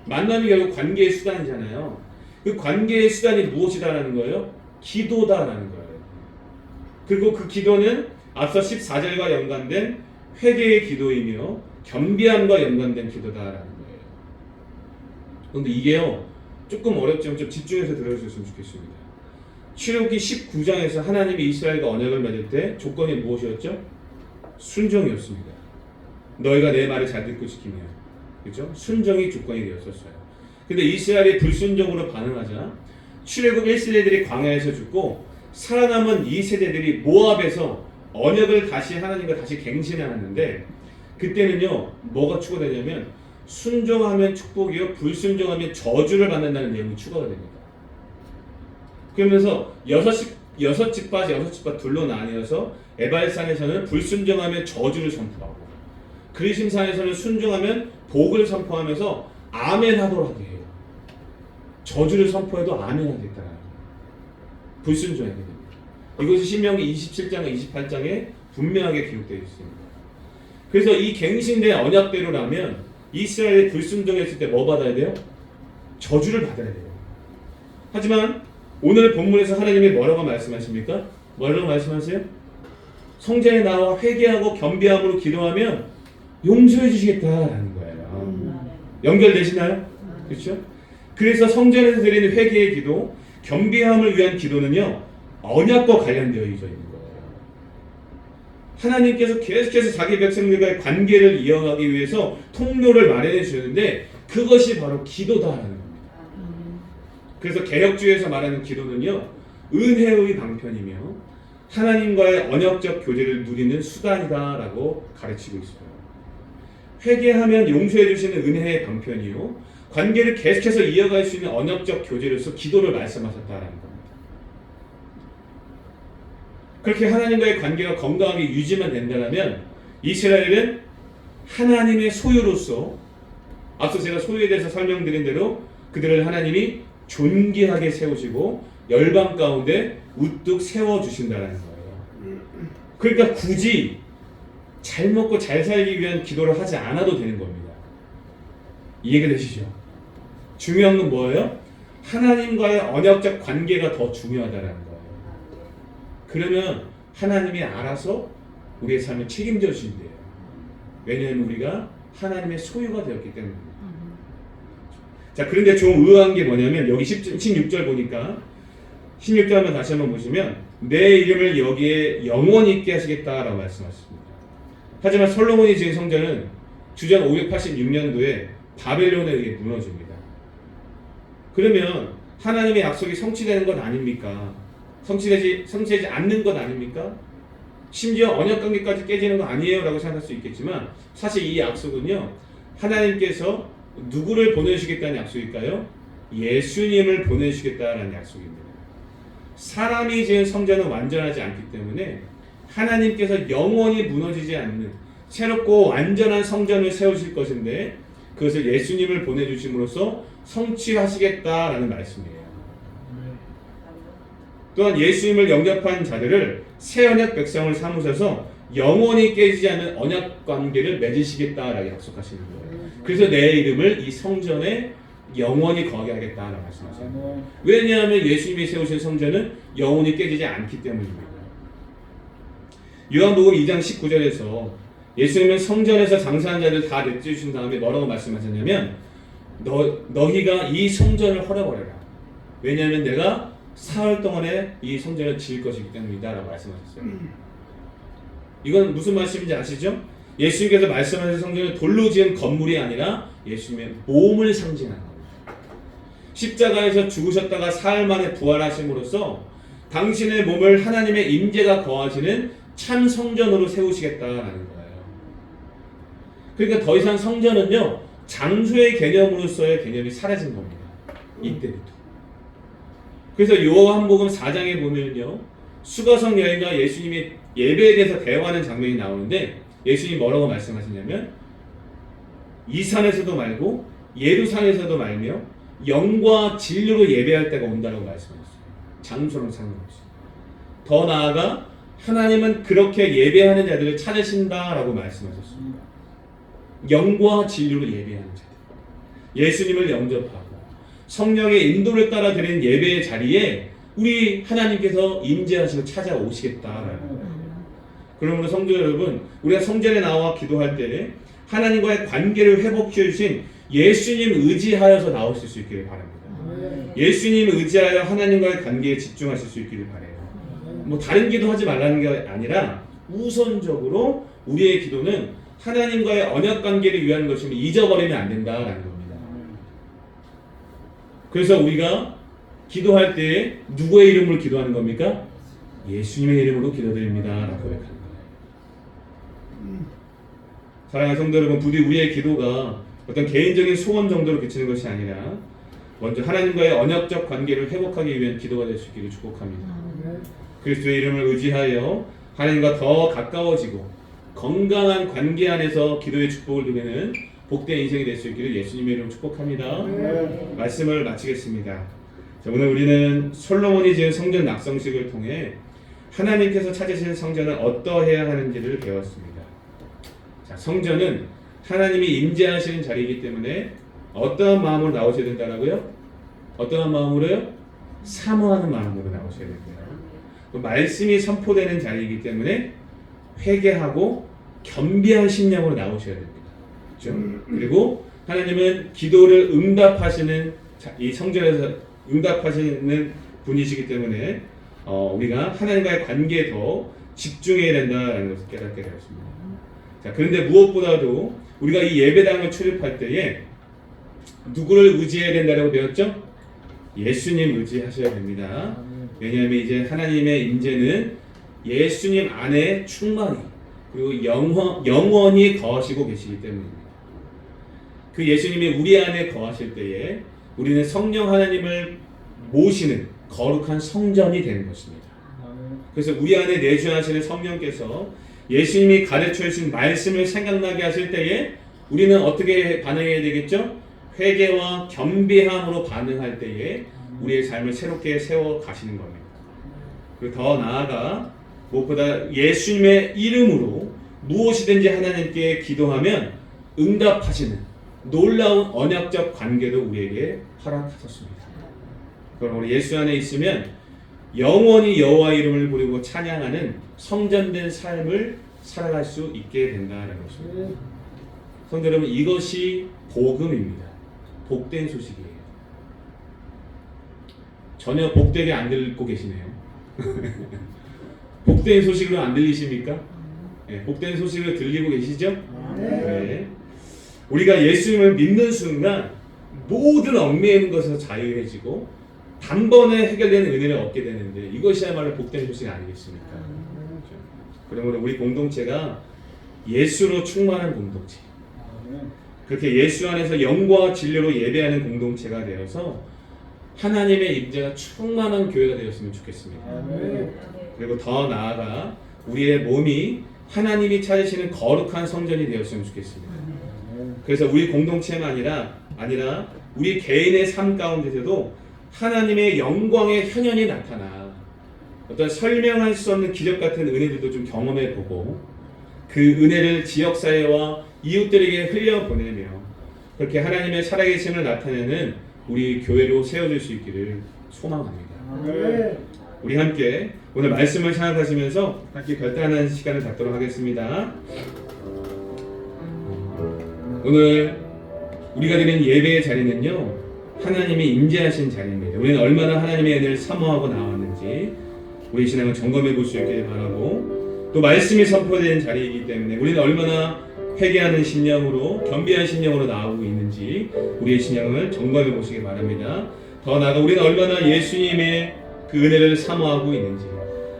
만남이 결국 관계의 수단이잖아요. 그 관계의 수단이 무엇이다라는 거예요? 기도다라는 거예요. 그리고 그 기도는 앞서 14절과 연관된 회개의 기도이며 겸비함과 연관된 기도다라는 거예요. 그런데 이게요 조금 어렵지만 좀 집중해서 들어주셨으면 좋겠습니다. 출애굽기 19장에서 하나님이 이스라엘과 언약을 맺을 때 조건이 무엇이었죠? 순종이었습니다. 너희가 내 말을 잘 듣고 지키며, 그렇죠? 순종이 조건이 되었었어요. 근데 이스라엘이 불순종으로 반응하자 출애굽 1세대들이 광야에서 죽고 살아남은 2세대들이 모압에서 언약을 다시 하나님과 다시 갱신하는데, 그때는요 뭐가 추가되냐면 순종하면 축복이요 불순종하면 저주를 받는다는 내용이 추가가 됩니다. 그러면서 여섯 집밭 둘로 나뉘어서 에발산에서는 불순종하면 저주를 선포하고 그리심산에서는 순종하면 복을 선포하면서 아멘 하도록 하게 해요. 저주를 선포해도 아멘 하겠다는 거예요. 불순종해야 됩니다. 이것이 신명기 27장과 28장에 분명하게 기록되어 있습니다. 그래서 이 갱신된 언약대로라면 이스라엘이 불순종했을 때 뭐 받아야 돼요? 저주를 받아야 돼요. 하지만 오늘 본문에서 하나님이 뭐라고 말씀하십니까? 뭐라고 말씀하세요? 성전에 나와 회개하고 겸비함으로 기도하면 용서해 주시겠다라는 거예요. 연결되시나요? 그렇죠? 그래서 성전에서 드리는 회개의 기도, 겸비함을 위한 기도는요 언약과 관련되어 있는 거예요. 하나님께서 계속해서 자기 백성들과의 관계를 이어가기 위해서 통로를 마련해 주셨는데 그것이 바로 기도다라는 겁니다. 그래서 개혁주의에서 말하는 기도는요 은혜의 방편이며 하나님과의 언약적 교제를 누리는 수단이다라고 가르치고 있어요. 회개하면 용서해 주시는 은혜의 방편이요 관계를 계속해서 이어갈 수 있는 언약적 교제로서 기도를 말씀하셨다라는 겁니다. 그렇게 하나님과의 관계가 건강하게 유지만 된다면 이스라엘은 하나님의 소유로서, 앞서 제가 소유에 대해서 설명드린 대로 그들을 하나님이 존귀하게 세우시고 열방 가운데 우뚝 세워주신다는 거예요. 그러니까 굳이 잘 먹고 잘 살기 위한 기도를 하지 않아도 되는 겁니다. 이해가 되시죠? 중요한 건 뭐예요? 하나님과의 언약적 관계가 더 중요하다는 거예요. 그러면 하나님이 알아서 우리의 삶을 책임져 주신대요. 왜냐하면 우리가 하나님의 소유가 되었기 때문입니다. 자, 그런데 좀 의아한 게 뭐냐면 여기 16절 보니까 16절 한번 다시 한번 보시면 내 이름을 여기에 영원히 있게 하시겠다라고 말씀하셨습니다. 하지만 솔로몬이 지은 성전은 주전 586년도에 바벨론에 의해 무너집니다. 그러면 하나님의 약속이 성취되는 것 아닙니까? 성취되지 않는 것 아닙니까? 심지어 언약관계까지 깨지는 거 아니에요 라고 생각할 수 있겠지만 사실 이 약속은요 하나님께서 누구를 보내주시겠다는 약속일까요? 예수님을 보내주시겠다는 약속입니다. 사람이 지은 성전은 완전하지 않기 때문에 하나님께서 영원히 무너지지 않는 새롭고 완전한 성전을 세우실 것인데 그것을 예수님을 보내주심으로써 성취하시겠다라는 말씀이에요. 또한 예수님을 영접한 자들을 새 언약 백성을 삼으셔서 영원히 깨지지 않는 언약 관계를 맺으시겠다라고 약속하시는 거예요. 그래서 내 이름을 이 성전에 영원히 거하게 하겠다라고 말씀하세요. 왜냐하면 예수님이 세우신 성전은 영원히 깨지지 않기 때문입니다. 요한복음 2장 19절에서 예수님은 성전에서 장사한 자들 다 내쫓으신 다음에 뭐라고 말씀하셨냐면 너희가 이 성전을 헐어버려라. 왜냐하면 내가 사흘 동안에 이 성전을 지을 것이기 때문이다 라고 말씀하셨어요. 이건 무슨 말씀인지 아시죠? 예수님께서 말씀하신 성전은 돌로 지은 건물이 아니라 예수님의 몸을 상징하는 겁니다. 십자가에서 죽으셨다가 사흘 만에 부활하심으로써 당신의 몸을 하나님의 임재가 거하시는 참 성전으로 세우시겠다라는 거예요. 그러니까 더 이상 성전은요 장소의 개념으로서의 개념이 사라진 겁니다. 이때부터. 그래서 요한복음 4장에 보면요 수가성 여인과 예수님이 예배에 대해서 대화하는 장면이 나오는데 예수님이 뭐라고 말씀하시냐면 이 산에서도 말고 예루살렘에서도 말며 영과 진리로 예배할 때가 온다라고 말씀하셨어요. 장소랑 상관없이. 더 나아가 하나님은 그렇게 예배하는 자들을 찾으신다라고 말씀하셨습니다. 영과 진리로 예배하는 자들, 예수님을 영접하고 성령의 인도를 따라 드린 예배의 자리에 우리 하나님께서 임재하시고 찾아오시겠다라는 거예요. 그러므로 성도 여러분, 우리가 성전에 나와 기도할 때 하나님과의 관계를 회복해 주신 예수님 의지하여서 나오실 수 있기를 바랍니다. 예수님 의지하여 하나님과의 관계에 집중하실 수 있기를 바라요. 뭐 다른 기도하지 말라는 게 아니라 우선적으로 우리의 기도는 하나님과의 언약 관계를 위한 것이면 잊어버리면 안 된다라는 겁니다. 그래서 우리가 기도할 때 누구의 이름으로 기도하는 겁니까? 예수님의 이름으로 기도드립니다라고 고백하는 거예요. 사랑하는 성도 여러분, 부디 우리의 기도가 어떤 개인적인 소원 정도로 그치는 것이 아니라 먼저 하나님과의 언약적 관계를 회복하기 위한 기도가 될 수 있기를 축복합니다. 그리스도의 이름을 의지하여 하나님과 더 가까워지고 건강한 관계 안에서 기도의 축복을 누리는 복된 인생이 될 수 있기를 예수님의 이름으로 축복합니다. 말씀을 마치겠습니다. 자, 오늘 우리는 솔로몬이 지은 성전 낙성식을 통해 하나님께서 찾으시는 성전은 어떠해야 하는지를 배웠습니다. 자, 성전은 하나님이 임재하시는 자리이기 때문에 어떠한 마음으로 나오셔야 된다라고요? 어떠한 마음으로요? 사모하는 마음으로 나오셔야 됩니다. 말씀이 선포되는 자리이기 때문에 회개하고 겸비한 심령으로 나오셔야 됩니다. 그렇죠? 그리고 하나님은 기도를 응답하시는 이 성전에서 응답하시는 분이시기 때문에 우리가 하나님과의 관계에 더 집중해야 된다는 것을 깨닫게 되었습니다. 자, 그런데 무엇보다도 우리가 이 예배당을 출입할 때에 누구를 의지해야 된다고 배웠죠? 예수님 의지하셔야 됩니다. 왜냐하면 이제 하나님의 임재는 예수님 안에 충만히 그리고 영원히 거하시고 계시기 때문입니다. 그 예수님이 우리 안에 거하실 때에 우리는 성령 하나님을 모시는 거룩한 성전이 되는 것입니다. 그래서 우리 안에 내주하시는 성령께서 예수님이 가르쳐 주신 말씀을 생각나게 하실 때에 우리는 어떻게 반응해야 되겠죠? 회개와 겸비함으로 반응할 때에 우리의 삶을 새롭게 세워 가시는 겁니다. 그리고 더 나아가 무엇보다 예수님의 이름으로 무엇이든지 하나님께 기도하면 응답하시는 놀라운 언약적 관계도 우리에게 허락하셨습니다. 그럼 우리 예수 안에 있으면 영원히 여호와 이름을 부르고 찬양하는 성전된 삶을 살아갈 수 있게 된다는 것입니다. 성도 여러분, 이것이 복음입니다. 복된 소식이에요. 전혀 복되게 안 듣고 계시네요. 복된 소식으로 안 들리십니까? 네, 복된 소식을 들리고 계시죠? 네. 우리가 예수님을 믿는 순간 모든 얽매이는 것에서 자유해지고 단번에 해결되는 은혜를 얻게 되는데 이것이야말로 복된 소식 아니겠습니까? 그러므로 우리 공동체가 예수로 충만한 공동체, 그렇게 예수 안에서 영과 진리로 예배하는 공동체가 되어서 하나님의 임재가 충만한 교회가 되었으면 좋겠습니다. 그리고 더 나아가 우리의 몸이 하나님이 찾으시는 거룩한 성전이 되었으면 좋겠습니다. 그래서 우리 공동체가 아니라 우리 개인의 삶 가운데서도 하나님의 영광의 현현이 나타나 어떤 설명할 수 없는 기적 같은 은혜들도 좀 경험해보고 그 은혜를 지역사회와 이웃들에게 흘려보내며 그렇게 하나님의 살아계심을 나타내는 우리 교회로 세워질 수 있기를 소망합니다. 우리 함께 오늘 말씀을 생각하시면서 함께 결단하는 시간을 갖도록 하겠습니다. 오늘 우리가 드린 예배의 자리는요, 하나님이 임재하신 자리입니다. 우리는 얼마나 하나님의 은혜를 사모하고 나왔는지 우리 신앙을 점검해 볼 수 있기를 바라고, 또 말씀이 선포된 자리이기 때문에 우리는 얼마나 회개하는 심령으로 겸비한 심령으로 나오고 있는지 우리의 신앙을 점검해 보시기 바랍니다. 더 나아가 우리는 얼마나 예수님의 그 은혜를 사모하고 있는지,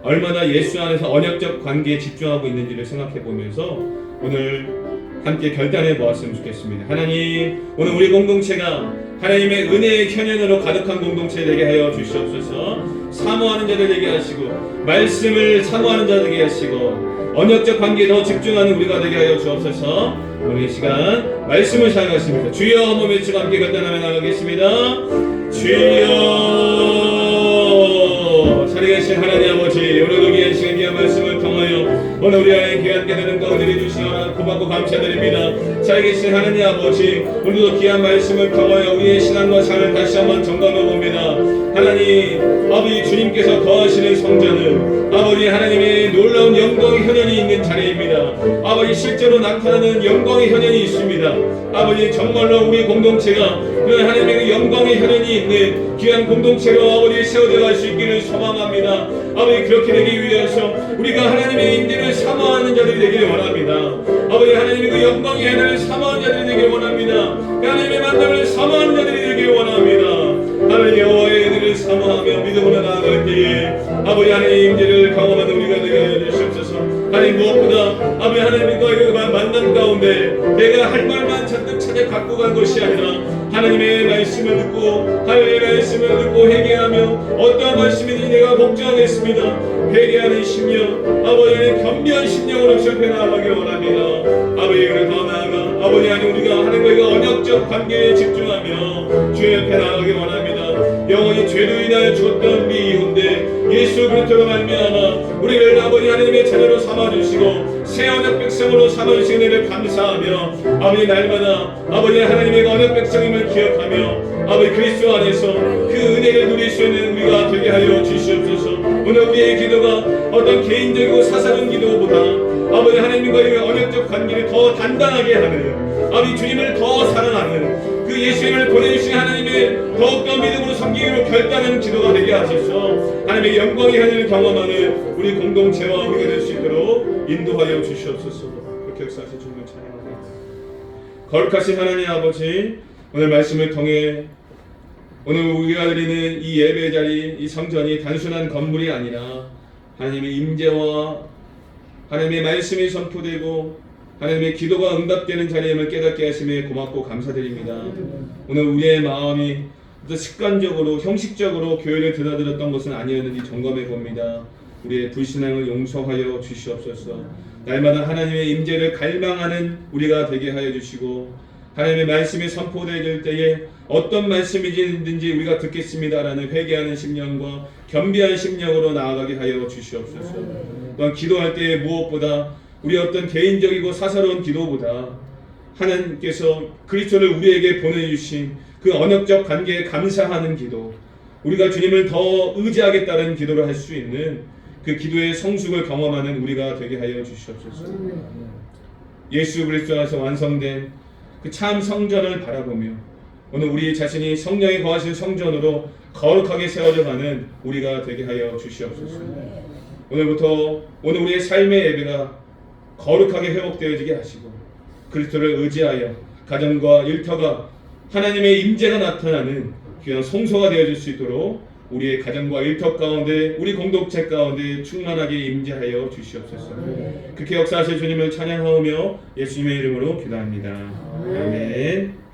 얼마나 예수 안에서 언약적 관계에 집중하고 있는지를 생각해 보면서 오늘 함께 결단해 보았으면 좋겠습니다. 하나님, 오늘 우리 공동체가 하나님의 은혜의 현현으로 가득한 공동체 되게 하여 주시옵소서. 사모하는 자들 되게 하시고 말씀을 사모하는 자들 되게 하시고 언약적 관계에 더 집중하는 우리가 되게 하여 주옵소서. 오늘 이 시간 말씀을 사용하십니다. 주여 한번 외치고 함께 결단하며 나가겠습니다. 주여. 살아계신 하나님 아버지, 오늘도 귀한 시간 귀한 말씀을 통하여 오늘 우리 안에 귀한 깨달음 가운데 주시어 고맙고 감사드립니다. 살아계신 하나님 아버지, 오늘도 귀한 말씀을 통하여 우리의 신앙과 삶을 다시 한번 점검해 봅니다. 하나님 아버지, 주님께서 거하시는 성전은 아버지 하나님의 놀라운 영광의 현현이 있는 자리입니다. 아버지, 실제로 나타나는 영광의 현현이 있습니다. 아버지, 정말로 우리 공동체가 그 하나님의 그 영광의 현현이 있는 귀한 공동체로 아버지 세워져 갈 수 있기를 소망합니다. 아버지, 그렇게 되기 위해서 우리가 하나님의 임재를 사모하는 자들이 되기를 원합니다. 아버지, 하나님의 그 영광의 현현을 사모하는 자들이 되기를 원합니다. 그 하나님의 만남을 사모하는 자들이 되기를 원합니다. 하나님 여호와의 은혜를 사모하며 믿음으로 나아갈 때에 아버지 하나님의 임재를 경험하는 우리가 되게 하여 주시옵소서. 하나님, 무엇보다 아버지 하나님과의 그 만남 가운데 내가 할 말만 잔뜩 찾아 갖고 간 것이 아니라 하나님의 말씀을 듣고 하나님의 말씀을 듣고 회개하며 어떠한 말씀이든지 내가 복종하겠습니다. 회개하는 심령, 아버지의 겸비한 심령으로 실패 나아가기 원합니다. 아버지, 그래 더 나아가 아버지 하나님 우리가 하나님과의 언약적 관계에 집중하며 주의 옆에 나아가기 원합니다. 영원히 죄로 인하여 죽었던 미이혼데 예수 그리스도로 말미암아 우리를 아버지 하나님의 자녀로 삼아주시고 새 언약 백성으로 삼아주신 은혜를 감사하며 아버지 날마다 아버지 하나님의 언약 백성임을 기억하며 아버지 그리스도 안에서 그 은혜를 누릴 수 있는 우리가 되게 하여 주시옵소서. 오늘 우리의 기도가 어떤 개인적이고 사사로운 기도보다 아버지 하나님과의 언약적 관계를 더 단단하게 하는 아버지 주님을 더 사랑하는 그 예수님을 보내주신 하나님의 더욱더 믿음으로 섬기기로 결단하는 기도가 되게 하셔서 하나님의 영광의 현현을 경험하는 우리 공동체와 우리가 될 수 있도록 인도하여 주시옵소서. 그렇게 역사하신 주님을 찬양합니다. 거룩하신 하나님 아버지, 오늘 말씀을 통해 오늘 우리가 드리는 이 예배 자리, 이 성전이 단순한 건물이 아니라 하나님의 임재와 하나님의 말씀이 선포되고 하나님의 기도가 응답되는 자리임을 깨닫게 하심에 고맙고 감사드립니다. 오늘 우리의 마음이 습관적으로 형식적으로 교회를 드나들었던 것은 아니었는지 점검해 봅니다. 우리의 불신앙을 용서하여 주시옵소서. 날마다 하나님의 임재를 갈망하는 우리가 되게 하여 주시고 하나님의 말씀이 선포될 때에 어떤 말씀이든지 우리가 듣겠습니다라는 회개하는 심령과 겸비한 심령으로 나아가게 하여 주시옵소서. 또한 기도할 때에 무엇보다 우리 어떤 개인적이고 사사로운 기도보다 하나님께서 그리스도를 우리에게 보내주신 그 언약적 관계에 감사하는 기도, 우리가 주님을 더 의지하겠다는 기도를 할 수 있는 그 기도의 성숙을 경험하는 우리가 되게 하여 주시옵소서. 예수 그리스도 안에서 완성된 그 참 성전을 바라보며 오늘 우리 자신이 성령이 거하신 성전으로 거룩하게 세워져가는 우리가 되게 하여 주시옵소서. 오늘부터 오늘 우리의 삶의 예배가 거룩하게 회복되어지게 하시고 그리스도를 의지하여 가정과 일터가 하나님의 임재가 나타나는 귀한 성소가 되어질 수 있도록 우리의 가정과 일터 가운데 우리 공동체 가운데 충만하게 임재하여 주시옵소서. 그렇게 역사하실 주님을 찬양하며 예수님의 이름으로 기도합니다. 아멘.